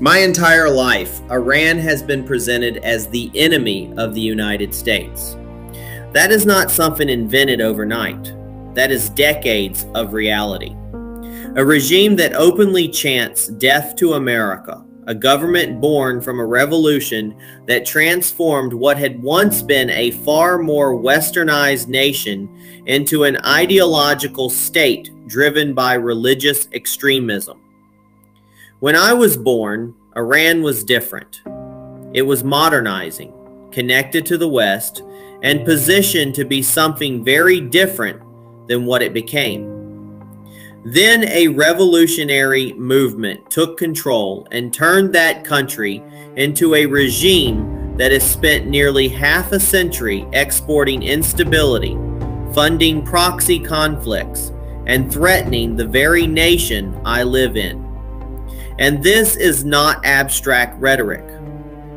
My entire life, Iran has been presented as the enemy of the United States. That is not something invented overnight. That is decades of reality. A regime that openly chants death to America, a government born from a revolution that transformed what had once been a far more westernized nation into an ideological state driven by religious extremism. When I was born, Iran was different. It was modernizing, connected to the West, and positioned to be something very different than what it became. Then a revolutionary movement took control and turned that country into a regime that has spent nearly half a century exporting instability, funding proxy conflicts, and threatening the very nation I live in. And this is not abstract rhetoric.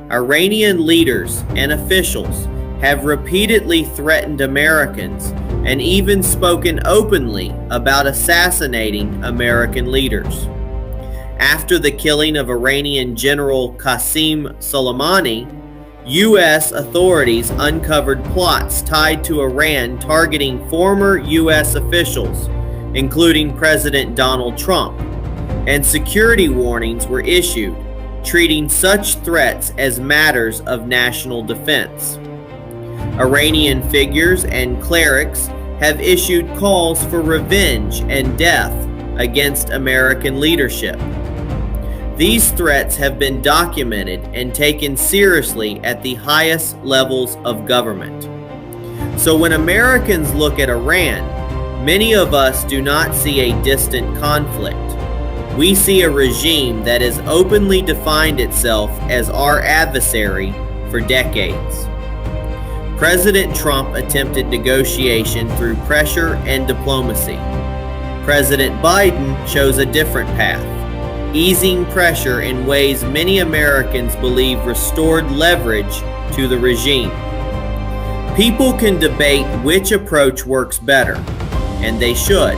Iranian leaders and officials have repeatedly threatened Americans and even spoken openly about assassinating American leaders. After the killing of Iranian General Qasem Soleimani, U.S. authorities uncovered plots tied to Iran targeting former U.S. officials, including President Donald Trump, and security warnings were issued, treating such threats as matters of national defense. Iranian figures and clerics have issued calls for revenge and death against American leadership. These threats have been documented and taken seriously at the highest levels of government. So when Americans look at Iran, many of us do not see a distant conflict. We see a regime that has openly defined itself as our adversary for decades. President Trump attempted negotiation through pressure and diplomacy. President Biden chose a different path, easing pressure in ways many Americans believe restored leverage to the regime. People can debate which approach works better, and they should,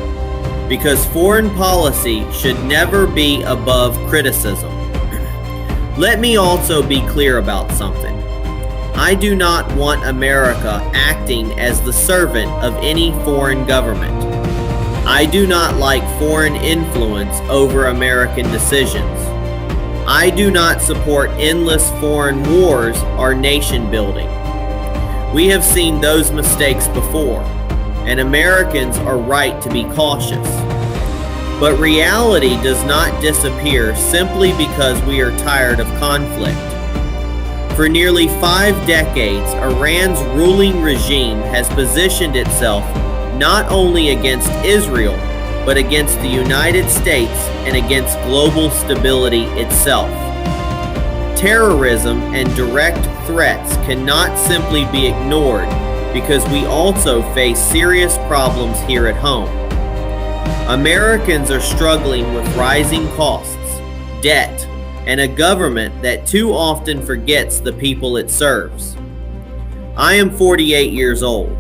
because foreign policy should never be above criticism. Let me also be clear about something. I do not want America acting as the servant of any foreign government. I do not like foreign influence over American decisions. I do not support endless foreign wars or nation building. We have seen those mistakes before, and Americans are right to be cautious. But reality does not disappear simply because we are tired of conflict. For nearly 5 decades, Iran's ruling regime has positioned itself not only against Israel, but against the United States and against global stability itself. Terrorism and direct threats cannot simply be ignored because we also face serious problems here at home. Americans are struggling with rising costs, debt, and a government that too often forgets the people it serves. I am 48 years old,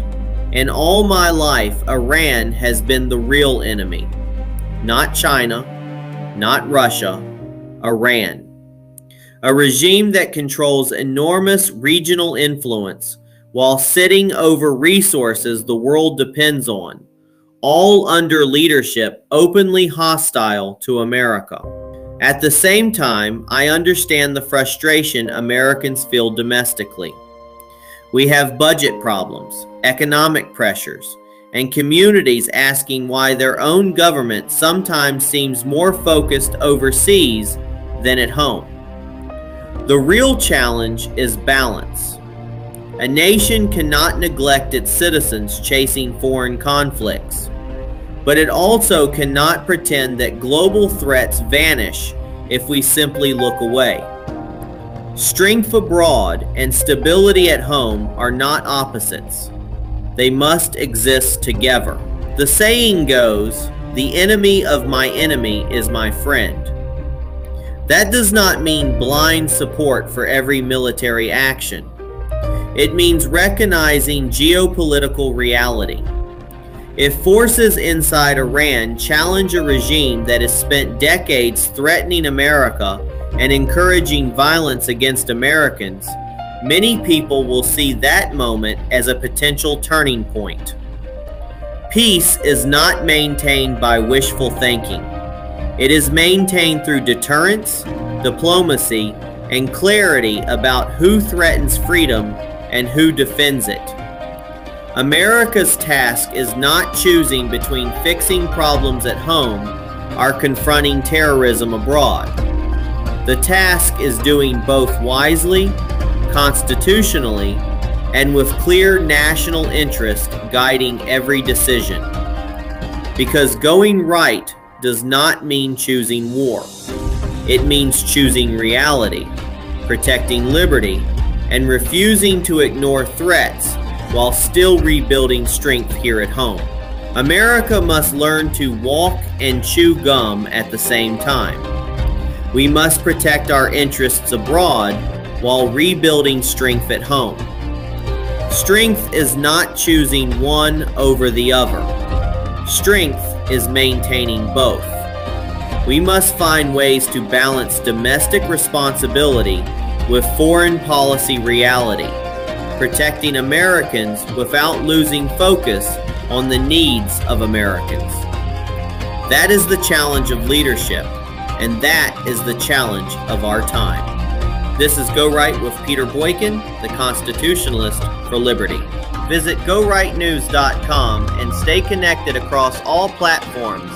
and all my life Iran has been the real enemy. Not China, not Russia, Iran. A regime that controls enormous regional influence while sitting over resources the world depends on, all under leadership openly hostile to America. At the same time, I understand the frustration Americans feel domestically. We have budget problems, economic pressures, and communities asking why their own government sometimes seems more focused overseas than at home. The real challenge is balance. A nation cannot neglect its citizens chasing foreign conflicts, but it also cannot pretend that global threats vanish if we simply look away. Strength abroad and stability at home are not opposites. They must exist together. The saying goes, "The enemy of my enemy is my friend." That does not mean blind support for every military action. It means recognizing geopolitical reality. If forces inside Iran challenge a regime that has spent decades threatening America and encouraging violence against Americans, many people will see that moment as a potential turning point. Peace is not maintained by wishful thinking. It is maintained through deterrence, diplomacy, and clarity about who threatens freedom and who defends it. America's task is not choosing between fixing problems at home or confronting terrorism abroad. The task is doing both wisely, constitutionally, and with clear national interest guiding every decision. Because going right does not mean choosing war. It means choosing reality, protecting liberty, and refusing to ignore threats while still rebuilding strength here at home. America must learn to walk and chew gum at the same time. We must protect our interests abroad while rebuilding strength at home. Strength is not choosing one over the other. Strength is maintaining both. We must find ways to balance domestic responsibility with foreign policy reality, protecting Americans without losing focus on the needs of Americans. That is the challenge of leadership, and that is the challenge of our time. This is Go Right with Peter Boykin, the Constitutionalist for Liberty. Visit GoRightNews.com and stay connected across all platforms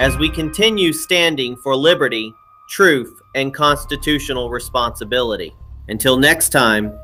as we continue standing for liberty, truth, and constitutional responsibility. Until next time.